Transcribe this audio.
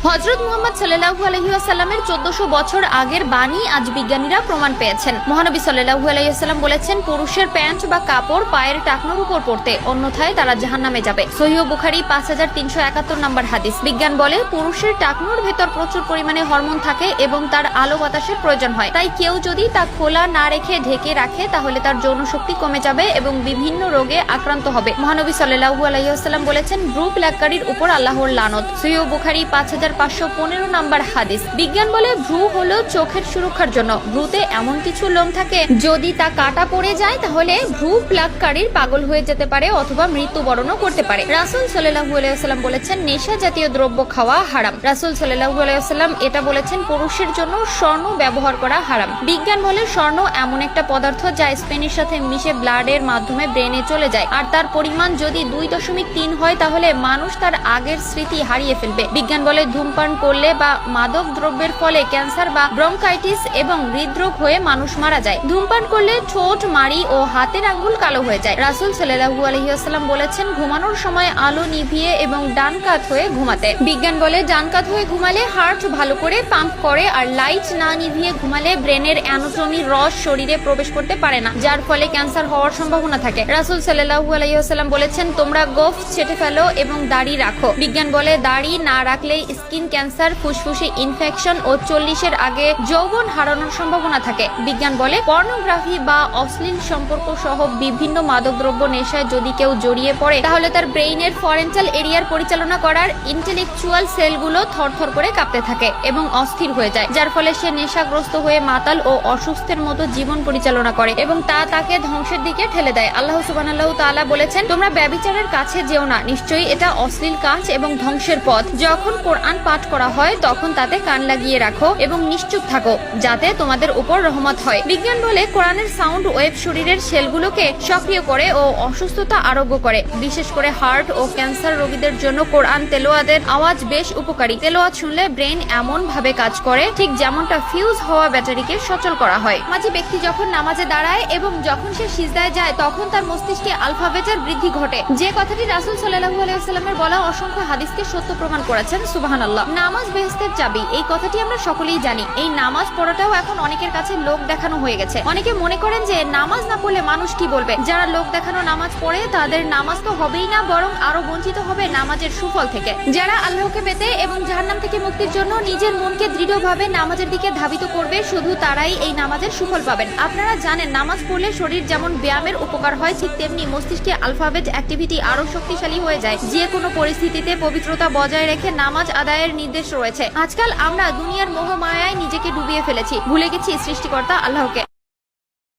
হযরত মুহাম্মদ সাল্লাল্লাহু আলাইহি ওয়াসাল্লামের 1400 বছর আগের বাণী আজ বিজ্ঞানীরা প্রমাণ পেয়েছেন। মহানবী সাল্লাল্লাহু আলাইহি ওয়াসাল্লাম বলেছেন, পুরুষের প্যান্ট বা কাপড় পায়ের টাকনোর উপর পড়তে, অন্যথায় তারা জাহান্নামে যাবে। সহিহ বুখারী 5371 নম্বর হাদিস। বিজ্ঞান বলে, পুরুষের টাকনোর ভেতর প্রচুর পরিমাণে হরমোন থাকে এবং তার আলো বাতাসের প্রয়োজন হয়। তাই কেউ যদি তা খোলা না রেখে ঢেকে রাখে তাহলে তার যৌন শক্তি কমে যাবে এবং বিভিন্ন রোগে আক্রান্ত হবে। মহানবী সাল্লাল্লাহু আলাইহি ওয়াসাল্লাম বলেছেন, ভ্রু প্লাগকারীর উপর আল্লাহর লানত। সহিহ বুখারী 5515 নম্বর হাদিস। বিজ্ঞান বলে, ভ্রু হলো চোখের সুরক্ষার জন্য। ভ্রুতে এমন কিছু লোম থাকে, যদি তা কাটা পড়ে যায় তাহলে ভ্রু প্লাগকারীর পাগল হয়ে যেতে পারে অথবা মৃত্যুবরণও করতে পারে। রাসূল সাল্লাল্লাহু আলাইহি ওয়াসাল্লাম বলেছেন, নেশা জাতীয় দ্রব্য খাওয়া হারাম। রাসূল সাল্লাল্লাহু আলাইহি ওয়াসাল্লাম এটা বলেছেন, পুরুষের জন্য স্বর্ণ ব্যবহার করা হারাম। বিজ্ঞান বলে, স্বর্ণ এমন একটা পদার্থ যা স্পেনের সাথে মিশে ব্লাডের মাধ্যমে ব্রেনে চলে যায়, আর তার পরিমাণ যদি 2.3 হয় তাহলে মানুষ তার আগের স্মৃতি হারিয়ে ফেলবে। বিজ্ঞান বলে, ধূমপান করলে বা মাদক দ্রব্যের ফলে ক্যান্সার বা ব্রঙ্কাইটিস এবং হৃদরোগ হয়ে মানুষ মারা যায়। ধূমপান করলে ঠোঁট, মাড়ি ও হাতের আঙ্গুল কালো হয়ে যায়। রাসূল সাল্লাল্লাহু আলাইহি ওয়াসাল্লাম বলেছেন, ঘুমানোর সময় আলো নিভিয়ে এবং ডান কাত হয়ে ঘুমাতে। বিজ্ঞান বলে, ডান কাত হয়ে ঘুমালে হার্ট ভালো করে পাম্প করে, আর লাইট না নিভিয়ে ঘুমালে ব্রেনের অ্যানাটমির রস শরীরে প্রবেশ করতে পারে না, যার ফলে ক্যান্সার হওয়ার সম্ভাবনা থাকে। রাসূল সাল্লাল্লাহু আলাইহি ওয়াসাল্লাম বলেছেন, তোমরা গোঁফ ছেঁটে ফেলো এবং দাড়ি রাখো। বিজ্ঞান বলে, দাড়ি না রাখলে স্কিন ক্যান্সার, ফুসফুসে ইনফেকশন ও 40-এর আগে যৌবন হারানোর সম্ভাবনা থাকে। বিজ্ঞান বলে, পর্নোগ্রাফি বা অশ্লীল সম্পর্ক সহ বিভিন্ন মাদকদ্রব্য নেশায় যদি কেউ জড়িয়ে পড়ে তাহলে তার ব্রেইনের ফরেন্টাল এরিয়ার পরিচালনা করার ইন্টেলেকচুয়াল সেলগুলো থরথর করে কাঁপতে থাকে এবং অস্থির হয়ে যায়, যার ফলে সে নেশাগ্রস্ত হয়ে মাতাল ও অসুস্থের মতো জীবন পরিচালনা করে এবং তা তাকে ধ্বংসের দিকে ঠেলে দেয়। আল্লাহ সুবহানাহু ওয়া তাআলা বলেছেন, তোমরা ব্যভিচারের কাছে যেও না, নিশ্চয়ই এটা অশ্লীল কাজ এবং ধ্বংসের পথ। যখন কোরআন পাঠ করা হয় তখন তাতে কান লাগিয়ে রাখো এবং নিশ্চুপ থাকো, যাতে তোমাদের উপর রহমত হয়। বিজ্ঞান বলে, কোরআনের সাউন্ড ওয়েভ শরীরের সেলগুলোকে সক্রিয় করে ও অসুস্থতা আরোগ্য করে। বিশেষ করে হার্ট ও ক্যান্সার রোগীদের জন্য কোরআন তেলাওয়াতের আওয়াজ বেশ উপকারী। তেলাওয়াত শুনলে ব্রেন এমন ভাবে কাজ করে ঠিক যেমনটা ফিউজ হওয়া ব্যাটারিকে সচল করা হয়। মাঝে ব্যক্তি যখন নামাজে দাঁড়ায় এবং যখন সে সিজদায় যায় তখন তার মস্তিষ্কে আলফাবেটের বৃদ্ধি ঘটে, যে কথাটি রাসূল সাল্লাল্লাহু আলাইহি ওয়াসাল্লামের বলা অসংখ্য হাদিসকে সত্য প্রমাণ করেছেন। সুবহানাল্লাহ। নামাজ বেহেশতের চাবি, এই কথাটি আমরা সকলেই জানি। এই নামাজ পড়াটাও এখন অনেকের কাছে লোক দেখানো হয়ে গেছে। অনেকে মনে করেন যে নামাজ না পড়লে মানুষ কি বলবে। যারা লোক দেখানো নামাজ পড়ে তাদের নামাজ তো হবেই না, বরং আরো বঞ্চিত হবে নামাজের সুফল থেকে। যারা আল্লাহকে পেতে এবং জাহান্নাম থেকে মুক্তির জন্য নিজের মনকে দৃঢ়ভাবে নামাজের দিকে ধাবিত করবে, শুধু তারাই এই নামাজের সুফল পাবেন। আপনারা জানেন, নামাজ পড়লে শরীর যেমন ব্যায়ামের উপকার হয়, ঠিক তেমনি মস্তিষ্কে আলফাবেট অ্যাক্টিভিটি আরো শক্তিশালী হয়ে যায়। যে কোনো পরিস্থিতিতে পবিত্রতা বজায় রেখে নামাজ আদায়ের নির্দেশ রয়েছে। আজকাল আমরা দুনিয়ার মোহমায়ায় নিজেকে ডুবিয়ে ফেলেছি, ভুলে গেছি সৃষ্টিকর্তা আল্লাহকে।